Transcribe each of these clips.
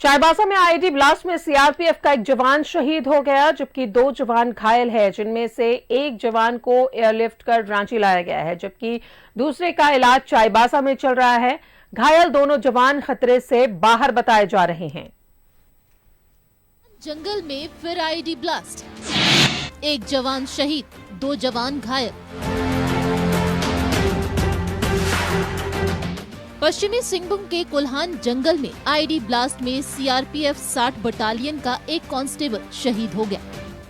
चाईबासा में IED blast में CRPF का एक जवान शहीद हो गया, जबकि 2 जवान घायल हैं, जिनमें से एक जवान को एयरलिफ्ट कर रांची लाया गया है, जबकि दूसरे का इलाज चाईबासा में चल रहा है। घायल दोनों जवान खतरे से बाहर बताए जा रहे हैं। जंगल में फिर आईईडी ब्लास्ट, एक जवान शहीद, 2 जवान घायल। पश्चिमी सिंहभूम के कोल्हान जंगल में आईईडी ब्लास्ट में सीआरपीएफ 60 बटालियन का एक कांस्टेबल शहीद हो गया।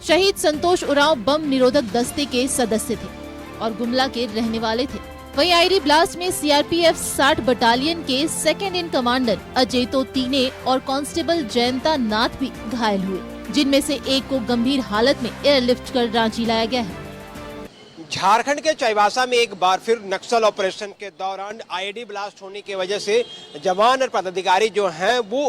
शहीद संतोष उरांव बम निरोधक दस्ते के सदस्य थे और गुमला के रहने वाले थे। वहीं आईईडी ब्लास्ट में सीआरपीएफ 60 बटालियन के सेकंड इन कमांडर अजयतो तीने और कांस्टेबल जयंता नाथ भी घायल हुए, जिनमें से एक को गंभीर हालत में एयरलिफ्ट कर रांची लाया गया है। झारखंड के चाईबासा में एक बार फिर नक्सल ऑपरेशन के दौरान आईईडी ब्लास्ट होने की वजह से जवान और पदाधिकारी जो हैं वो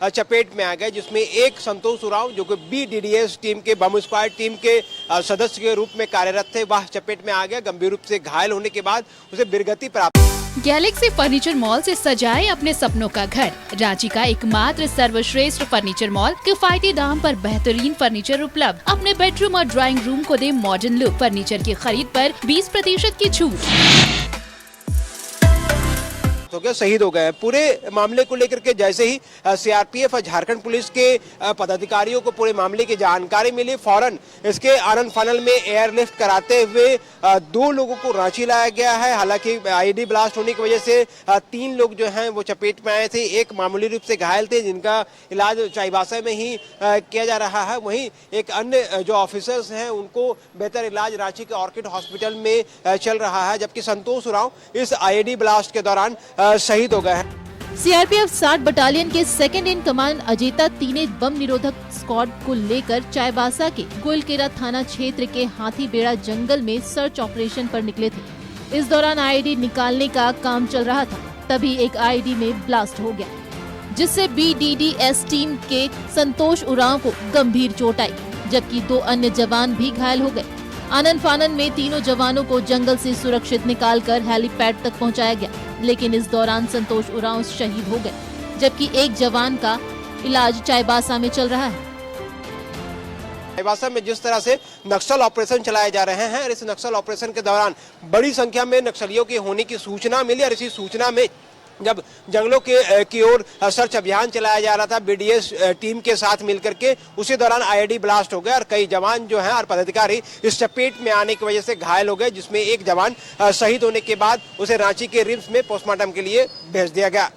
चपेट में आ गए, जिसमें एक संतोष उरांव जो कि बीडीडीएस टीम के बम स्क्वाड टीम के सदस्य के रूप में कार्यरत थे, वह चपेट में आ गया। गंभीर रूप से घायल होने के बाद उसे वीरगति प्राप्त। गैलेक्सी फर्नीचर मॉल से सजाए अपने सपनों का घर। रांची का एकमात्र सर्वश्रेष्ठ फर्नीचर मॉल, किफायती दाम पर बेहतरीन फर्नीचर उपलब्ध। अपने बेडरूम और ड्राइंग रूम को दे मॉडर्न लुक। फर्नीचर की खरीद पर 20% की छूट। हो गया, शहीद हो गए। पूरे मामले को लेकर के जैसे ही सीआरपीएफ और झारखंड पुलिस के पदाधिकारियों को पूरे मामले की जानकारी मिली, फौरन इसके आनन फानन में एयरलिफ्ट कराते हुए 2 लोगों को रांची लाया गया है। हालांकि आईईडी ब्लास्ट होने की वजह से 3 लोग जो हैं वो चपेट में आए थे, एक मामूली रूप से घायल थे, जिनका इलाज चाईबासा में ही किया जा रहा है। वहीं एक अन्य जो ऑफिसर्स हैं उनको बेहतर इलाज रांची के ऑर्किड हॉस्पिटल में चल रहा है, जबकि संतोष उरांव इस आईईडी ब्लास्ट के दौरान शहीद हो गए हैं। सीआरपीएफ 60 बटालियन के सेकंड इन कमांड अजयता तीने बम निरोधक स्क्वाड को लेकर चाईबासा के गोलकेरा थाना क्षेत्र के हाथीबेड़ा जंगल में सर्च ऑपरेशन पर निकले थे। इस दौरान आईईडी निकालने का काम चल रहा था, तभी एक आईईडी में ब्लास्ट हो गया, जिससे बीडीडीएस टीम के संतोष उरांव को गंभीर चोट आई, जबकि 2 अन्य जवान भी घायल हो गए। आनन फानन में तीनों जवानों को जंगल से सुरक्षित निकालकर हेलीपैड तक पहुंचाया गया, लेकिन इस दौरान संतोष उरांव शहीद हो गए, जबकि एक जवान का इलाज चाईबासा में चल रहा है। चाईबासा में जिस तरह से नक्सल ऑपरेशन चलाए जा रहे हैं, इस नक्सल ऑपरेशन के दौरान बड़ी संख्या में नक्सलियों के होने की सूचना मिली और इसी सूचना में जब जंगलों की ओर सर्च अभियान चलाया जा रहा था बीडीएस टीम के साथ मिलकर के, उसी दौरान आईईडी ब्लास्ट हो गया और कई जवान जो हैं और पदाधिकारी इस चपेट में आने की वजह से घायल हो गए, जिसमें एक जवान शहीद होने के बाद उसे रांची के रिम्स में पोस्टमार्टम के लिए भेज दिया गया।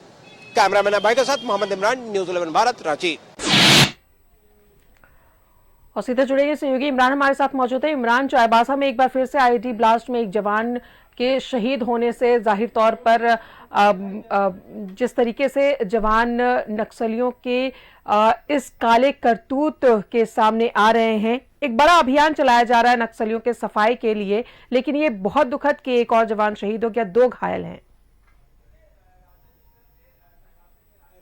कैमरामैन अभय के साथ मोहम्मद इमरान, न्यूज़ 11 भारत, रांची। और सीधे जुड़ेंगे सहयोगी इमरान हमारे साथ मौजूद है। इमरान, चाईबासा में एक बार फिर से आईईडी ब्लास्ट में एक जवान के शहीद होने से जाहिर तौर पर जिस तरीके से जवान नक्सलियों के इस काले करतूत के सामने आ रहे हैं, एक बड़ा अभियान चलाया जा रहा है नक्सलियों के सफाई के लिए, लेकिन ये बहुत दुखद कि एक और जवान शहीद हो गया, 2 घायल हैं।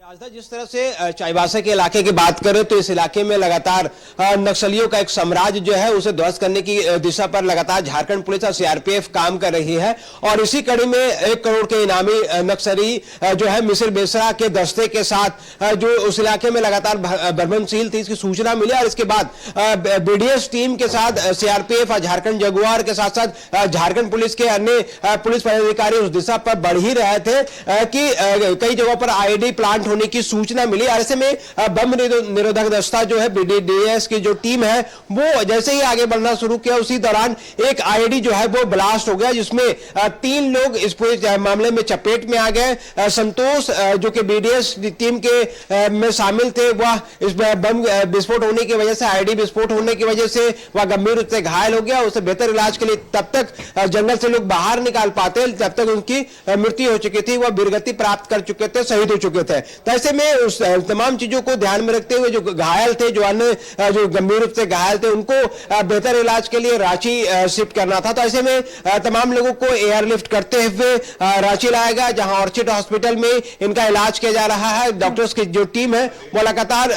राजदा, जिस तरह से चाईबासा के इलाके की बात करें तो इस इलाके में लगातार नक्सलियों का एक साम्राज्य जो है उसे ध्वस्त करने की दिशा पर लगातार झारखंड पुलिस और सीआरपीएफ काम कर रही है। और इसी कड़ी में 1 करोड़ के इनामी नक्सली जो है मिसिर बेसरा के दस्ते के साथ जो उस इलाके में लगातार बर्मनशील थी, इसकी सूचना मिली और इसके बाद बीडीएस टीम के साथ सीआरपीएफ और झारखंड जगुआर के साथ साथ झारखंड पुलिस के अन्य पुलिस पदाधिकारी उस दिशा पर बढ़ ही रहे थे कि कई जगहों पर आईईडी प्लांट की सूचना मिली। ऐसे में बम निरोधक दस्ता जो है बीडीडीएस की जो टीम है वो जैसे ही आगे बढ़ना शुरू किया, उसी दौरान एक आईईडी जो है वो ब्लास्ट हो गया, जिसमें 3 लोग इस पूरे मामले में चपेट में आ गए। संतोष जो कि बीडीएस टीम के में शामिल थे, वह इस बम विस्फोट होने की वजह से, आईईडी विस्फोट होने की वजह से वह गंभीर रूप से घायल हो गया। उसे बेहतर इलाज के लिए तब तक जंगल से लोग बाहर निकाल पाते, तब तक उनकी मृत्यु हो चुकी थी, वह वीरगति प्राप्त कर चुके थे, शहीद हो चुके थे। ऐसे में उस तमाम चीजों को ध्यान में रखते हुए जो घायल थे, जो अन्य जो गंभीर रूप से घायल थे, उनको बेहतर इलाज के लिए रांची शिफ्ट करना था। तो ऐसे में तमाम लोगों को एयरलिफ्ट करते हुए रांची लाया गया, जहां ऑर्चिड हॉस्पिटल में इनका इलाज किया जा रहा है। डॉक्टर्स की जो टीम है वो लगातार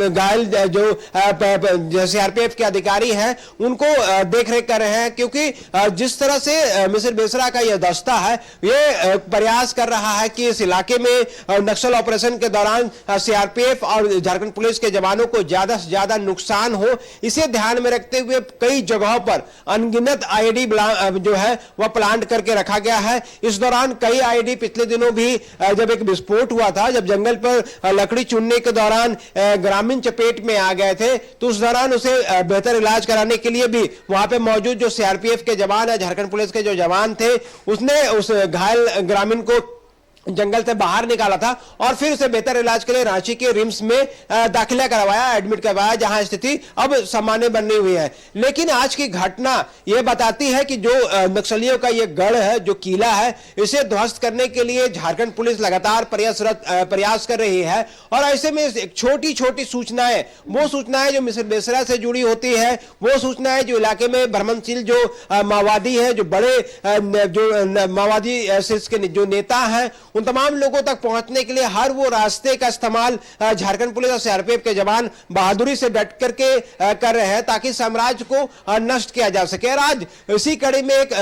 घायल जो सीआरपीएफ के अधिकारी हैं उनको देख रेख कर रहे हैं, क्योंकि जिस तरह से मिसिर बेसरा का यह दस्ता है, ये प्रयास कर रहा है कि इस इलाके में नक्सल ऑपरेशन ऑपरेशन के दौरान सीआरपीएफ और झारखंड पुलिस के जवानों को ज्यादा से ज्यादा नुकसान हो, इसे ध्यान में रखते हुए कई जगहों पर अनगिनत आईईडी जो है वह प्लांट करके रखा गया है। इस दौरान कई आईईडी पिछले दिनों भी जब एक विस्फोट हुआ था, जब जंगल पर लकड़ी चुनने के दौरान ग्रामीण चपेट में आ गए थे, तो उस दौरान उसे बेहतर इलाज कराने के लिए भी वहां पे मौजूद जो सीआरपीएफ के जवान है, झारखंड पुलिस के जो जवान थे, उसने उस घायल ग्रामीण को जंगल से बाहर निकाला था और फिर उसे बेहतर इलाज के लिए रांची के रिम्स में दाखिला करवाया, एडमिट करवाया, जहां स्थिति अब सामान्य बनी हुई है। लेकिन आज की घटना यह बताती है कि जो नक्सलियों का यह गढ़ है, जो किला है, इसे ध्वस्त करने के लिए झारखंड पुलिस लगातार प्रयास कर रही है। और ऐसे में एक छोटी छोटी सूचनाएं, वो सूचनाएं जो मिसिर बेसरा से जुड़ी होती है, वो सूचनाएं जो इलाके में भ्रमणशील जो माओवादी है, जो बड़े जो माओवादी के जो नेता हैं, उन तमाम लोगों तक पहुंचने के लिए हर वो रास्ते का इस्तेमाल झारखंड पुलिस और सीआरपीएफ के जवान बहादुरी से डट करके कर रहे हैं, ताकि साम्राज्य को नष्ट किया जा सके। और आज इसी कड़ी में एक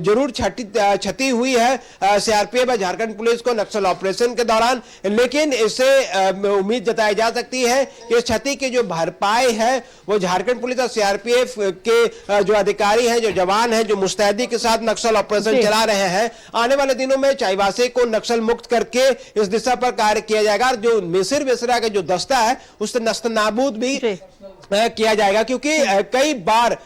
जरूर क्षति हुई है सीआरपीएफ और झारखंड पुलिस को नक्सल ऑपरेशन के दौरान, लेकिन इससे उम्मीद जताई जा सकती है कि इस क्षति की जो भरपाई है वो झारखंड पुलिस और सीआरपीएफ के जो अधिकारी हैं, जो जवान हैं, जो मुस्तैदी के साथ नक्सल ऑपरेशन चला रहे हैं, आने वाले दिनों में चाईबासा को नक्सल मुक्त करके इस दिशा पर कार्य किया जाएगा। और जो मिसिर बेसरा का जो दस्ता है उससे नस्तनाबूद भी किया जाएगा, क्योंकि कई बार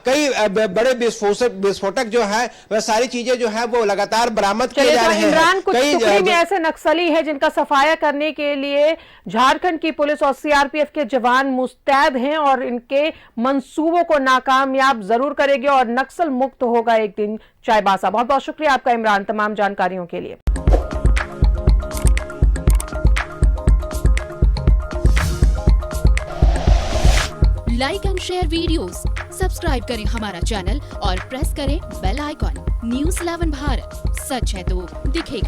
कई बड़े विस्फोटक जो है वह सारी चीजें जो है वो लगातार बरामद किए जा रहे हैं। इमरान, कुछ टुकड़ी में ऐसे नक्सली है जिनका सफाया करने के लिए झारखंड की पुलिस और सीआरपीएफ के जवान मुस्तैद हैं और इनके मंसूबों को नाकामयाब जरूर करेंगे और नक्सल मुक्त होगा एक दिन चाईबासा। बहुत बहुत शुक्रिया आपका इमरान, तमाम जानकारियों के लिए। Like and share videos, subscribe करें हमारा चैनल और प्रेस करें बेल आइकॉन। न्यूज़ 11 भारत, सच है तो दिखेगा।